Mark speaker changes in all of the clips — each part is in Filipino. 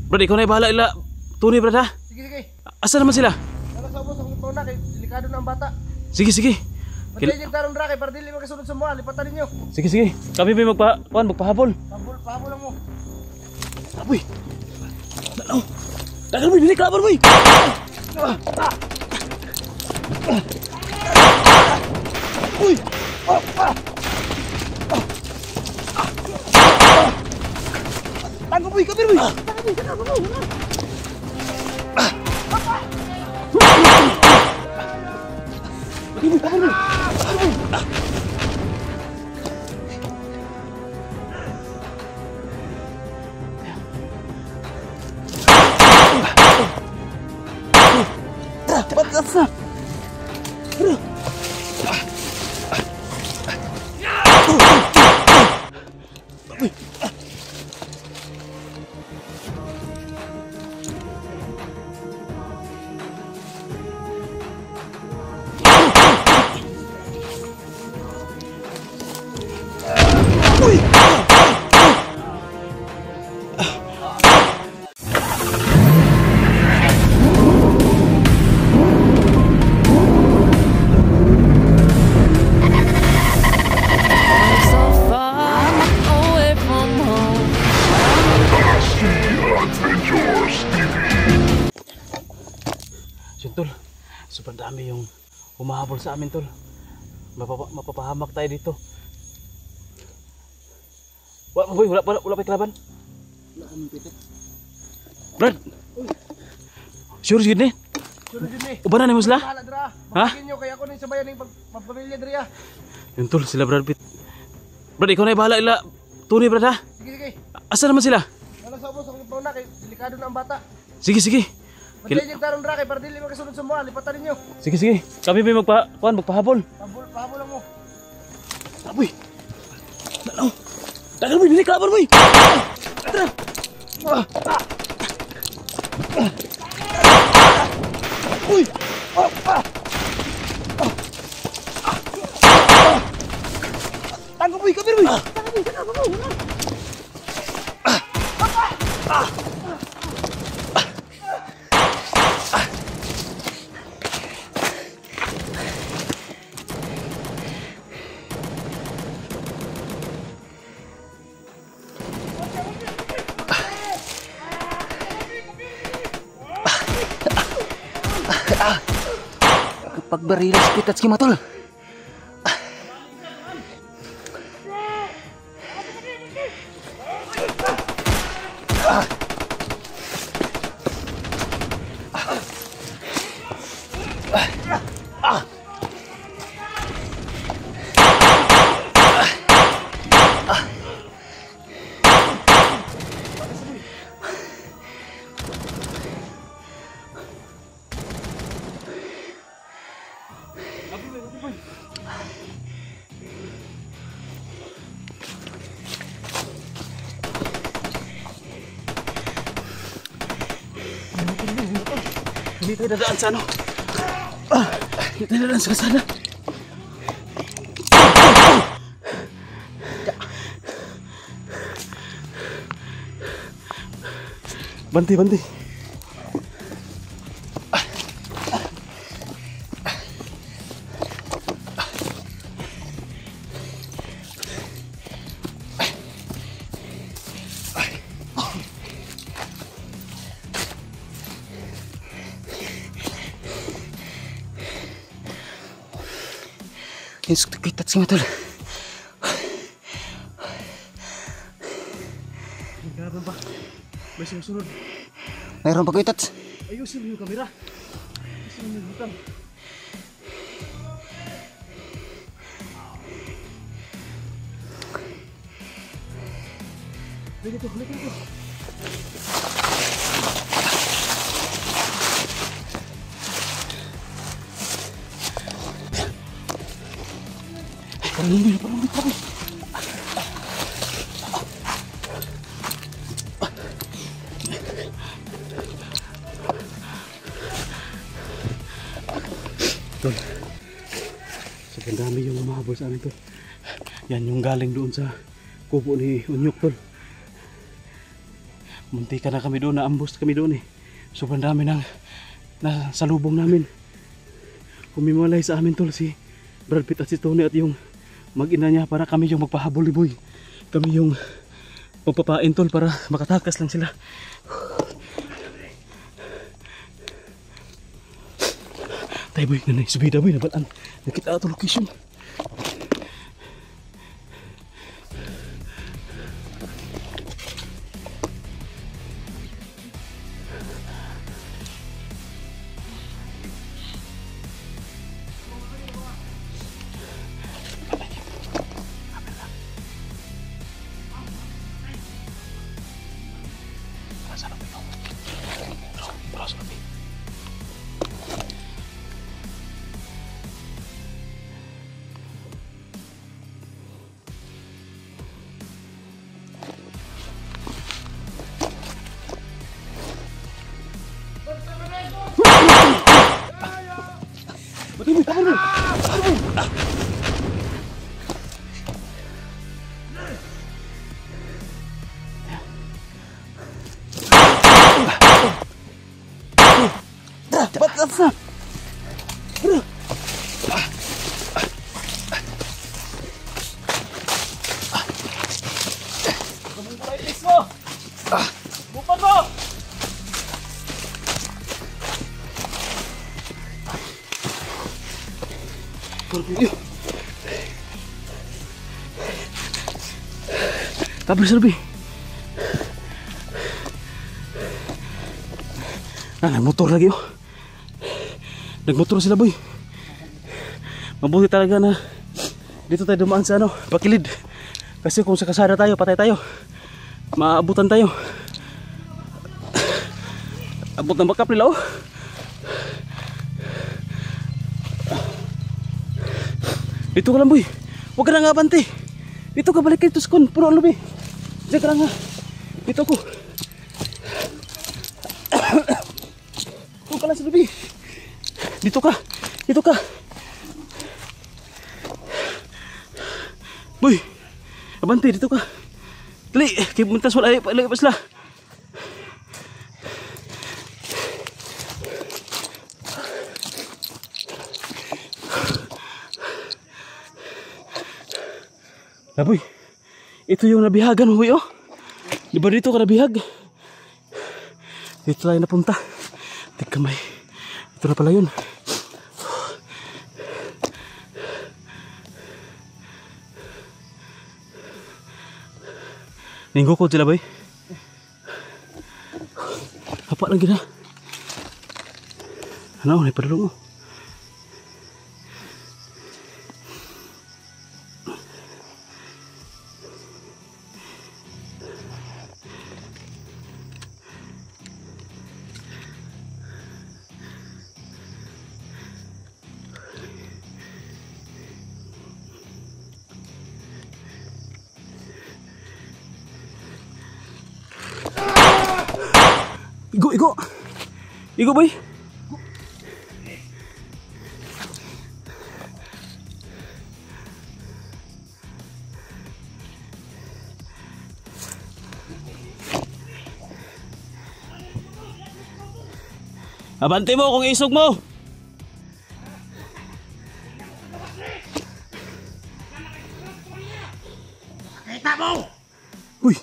Speaker 1: Brad, ikaw na ibahala ila. Tuni, Brad, ha?
Speaker 2: Sige, sige.
Speaker 1: Asa naman sila?
Speaker 2: Nasa sa ubos, akong pauna kay delikado na ang bata.
Speaker 1: Sige, sige.
Speaker 2: Pagkain yung tarong dra kay para dili makasunod sa mga, lipatan ninyo.
Speaker 1: Sige, sige. Kami may magpahabol.
Speaker 2: Pahabol lang mo.
Speaker 1: Aboy. Dalaw. Dagal mo, dinik laban mo. Uy. Tanggo boy, kabir boy. Tol, sobrang dami yung humahabol sa amin, Tol. Mapapahamak tayo dito. Wala pa kalaban?
Speaker 2: Wala kaming pitik.
Speaker 1: Brad! Sure yun eh?
Speaker 2: Sure din eh.
Speaker 1: Ubanan mo sila?
Speaker 2: Bahala dra.
Speaker 1: Ha?
Speaker 2: Magiging nyo kaya ako na sabayan ng pagpamilya dra.
Speaker 1: Yun, Tol, sila Brad Pitt. Brad, ikaw na ibahala ila. Tuni, Brad, ha?
Speaker 2: Sige, sige.
Speaker 1: Asa naman sila?
Speaker 2: Nasa sa ubos, akong pauna kay delikado na ang bata.
Speaker 1: Sige, sige.
Speaker 2: Pagkain yung tarong dra kay para dili makasunod sa mga, lipatan ninyo.
Speaker 1: Sige, sige. Kami may magpahabol.
Speaker 2: Pahabol lang mo.
Speaker 1: Aboy. Dalaw. Dagal mo, dinik laban mo. Uy. Tanggo boy, kabir boy.
Speaker 2: Pagbarilas kita si Matol. Hindi tayo dadaan sa ano. Hindi tayo dadaan sa kasada. Banti. Yes, kita si Matol.
Speaker 1: Grabe ba? May sumusunod.
Speaker 2: Mayroon pa ko itats.
Speaker 1: Ayusin mo yung kamera. Ayusin mo yung butang. Halika dito. Palumit. Tol, sobrang dami yung umahabol sa amin, Tol. Yan yung galing doon sa kubo ni Unyok, Tol. Munti ka na kami doon, naambos kami doon eh. Sobrang dami ng nasalubong namin. Humimalay sa amin tol si Brad Pitt at si Tony at yung mag-ina niya para kami yung magpahabol ni Boy. Kami yung magpapain tol para makatakas lang sila. Tay Boy, nanay, subida Boy, nabalaan. Nakita ato location. Betul, tahan dulu. Cepat, cepat. Bukan mo! Tabris lebih. Nagmotor lagi oh. Nagmotor sila boy. Mabuti talaga na dito tayo dumaan sa ano, pakilid. Kasi kung sa kasada tayo, patay tayo. Maabutan tayo. Abot ng bakap nila oh. Dito ka lang boy. Huwag ka na nga abante. Dito ka, balik kayo sa kun. Puno ang lubi. Diyan ka lang nga. Dito ako. Huwag ka lang sa lubi. Dito ka. Dito ka. Boy. Abante, dito ka. Dali. Kaya muntas wala. Lagi pa sila. Boy, ito yung nabihagan mo boy oh. Di ba dito ka nabihag? Dito tayo napunta. Tigkamay. Ito na pala yun. Ninggukod sila boy. Apa lang gina? Ano, naipadulong mo. Igo. Igo boy. Abante mo kung isog mo. Kita mo. Uy.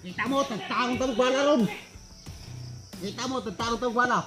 Speaker 1: Kita mo, tagtarong bala ron. Kita mo, tagtarong bala.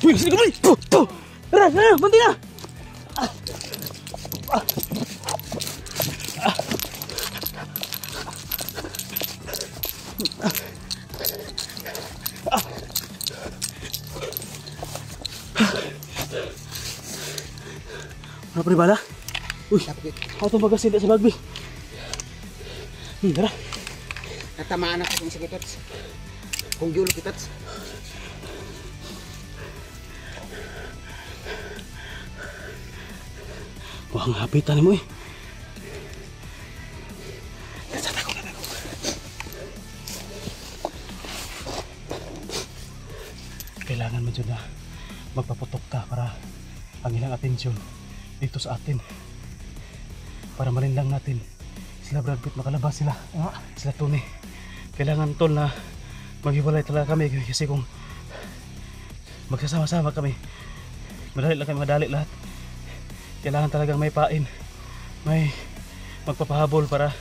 Speaker 1: Uy, sini kembali. Tuh. Berhenti na. Ano pa rin bala? Uy, ako itong magasinda sa bagbi. Tara. Natamaan ako kung sakit. Kung giulo kita. Wah, ngapitan mo eh. kailangan man dyan na magpaputok ta para ang ilang atensyon dito sa atin. Para malinlang natin sila Brad Pitt, makalabas sila. Sila Tony. Kailangan tol na maghiwalay talaga kami kasi kung magsasama-sama kami, madali lahat. Kailangan talagang may pain, may magpapahabol para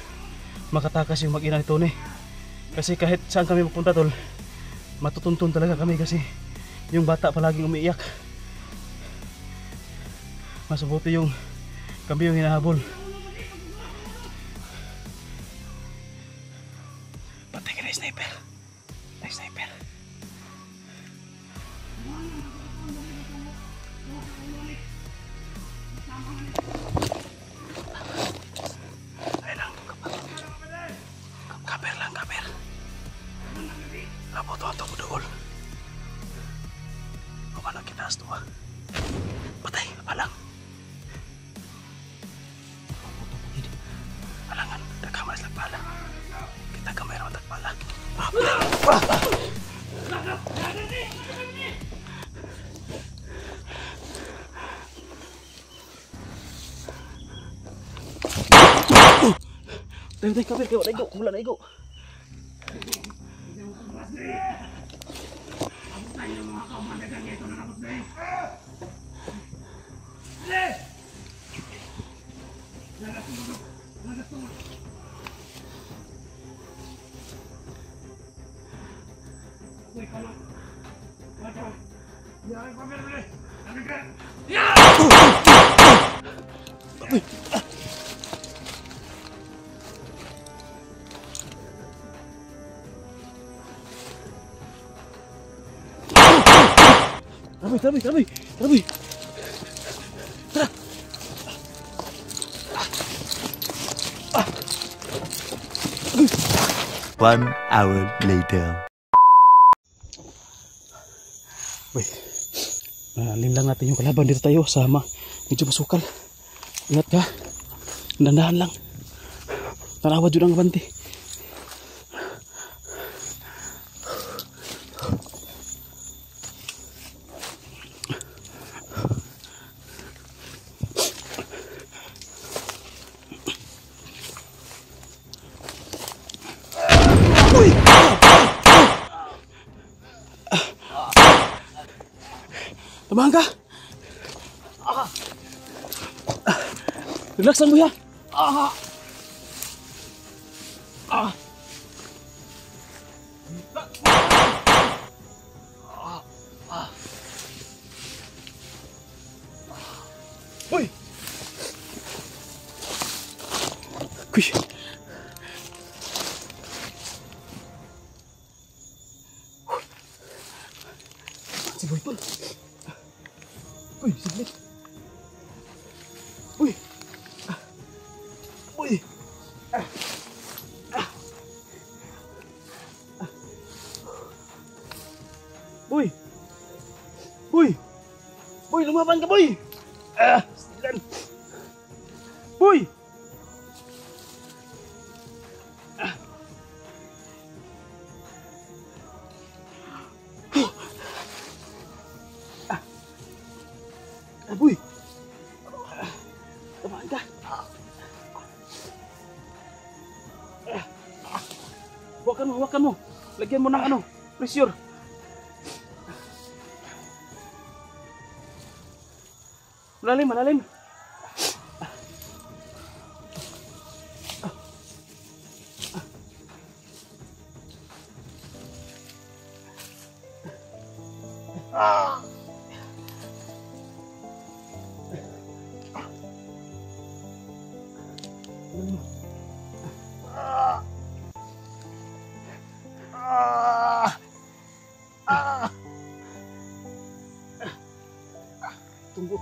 Speaker 1: makatakas yung mag-ina ni Tony. Kasi kahit saan kami pupunta tol, matutuntun talaga kami kasi yung bata palaging umiiyak. Mas mabuti yung kami yung hinahabol. Patay ka na yung sniper. Ay, sniper. Ay lang, kaper lang, kaper. Labo to atong dool. Kumano kita as tuwa. Patay, alang. Alangan, nagkamay lang pala. Kita kamay raw pala. Tayo, kapir kayo, naigo, mula naigo. Tabi.
Speaker 3: One hour later.
Speaker 1: Uy, linlang natin yung kalaban dito tayo sama. Medyo masukal. Ingat ka. Dandahan lang. Tanawa dyan ang banti. Tamaan ka! Relax lang mo ya! Uy! Kuy! Si Boy Paul! Uy, saglit. Uy. Uy. Boy. Boy. Boy, lumaban ka, boy. Silan. Boy. Boy! Tamaan ka! Hawakan mo! Lagyan mo ng ano, pressure! Malalim!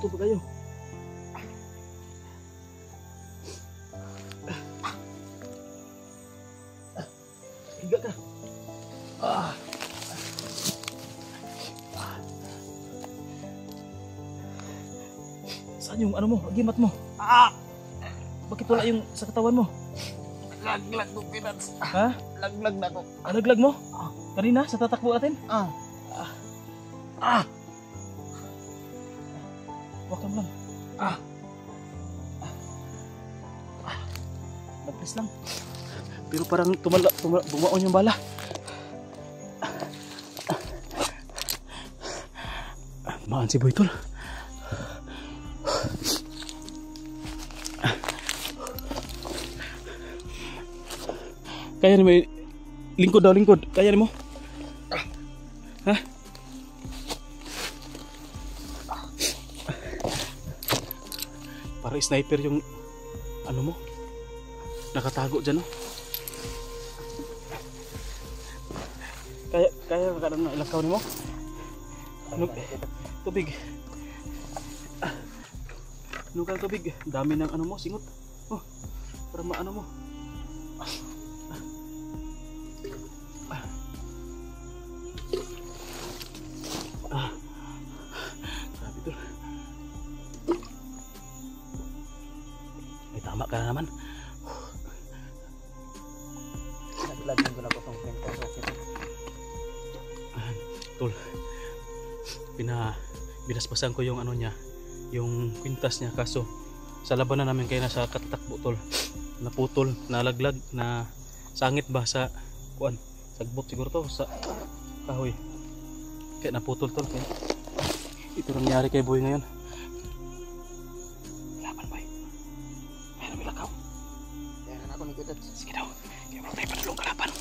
Speaker 1: Tumbo kayo. Higa ka. Saan yung ano mo? Agimat mo? Bakit wala yung sa katawan mo?
Speaker 2: Laglag mo, Pinats.
Speaker 1: Ha?
Speaker 2: Laglag na ako.
Speaker 1: Naglag mo? Kanina sa tatakbo natin? Huwag ka mo lang. Nagpis lang. Pero parang bumaon yung bala. Maan si Boy tol. Kaya ni may lingkod daw, lingkod. Kaya ni mo? Ha? Para sniper yung ano mo? Nakatago dyan, no? Kaya ka na ilakaw ni mo? Ano? Tubig. Nukal tubig. Dami ng ano mo, singot. Oh, para maano mo. Grabe tol. May tama ka na naman.
Speaker 2: Naglagyan ko na ko itong pintas rocket.
Speaker 1: Tol, binasbasan ko yung ano niya, yung kwintas niya, kaso sa labanan namin kaya nasa katatakbo tol, naputol, nalaglag, na sangit ba sa kuan, sagbot siguro to sa kahoy, kaya naputol tol. Kaya ito nangyari kay Boy ngayon. Laban Boy, mayroon milakaw.
Speaker 2: Kaya na ako nagkutot.
Speaker 1: Sige daw, kaya mo tayo panulong kalaban.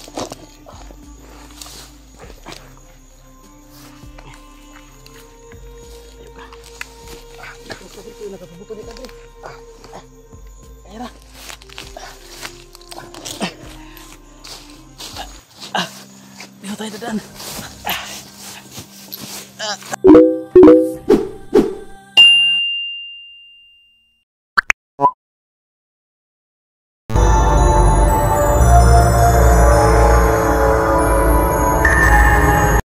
Speaker 2: Ito yung nakapabuto ni Kadri.
Speaker 1: Kaya na. Dito tayo dadaan.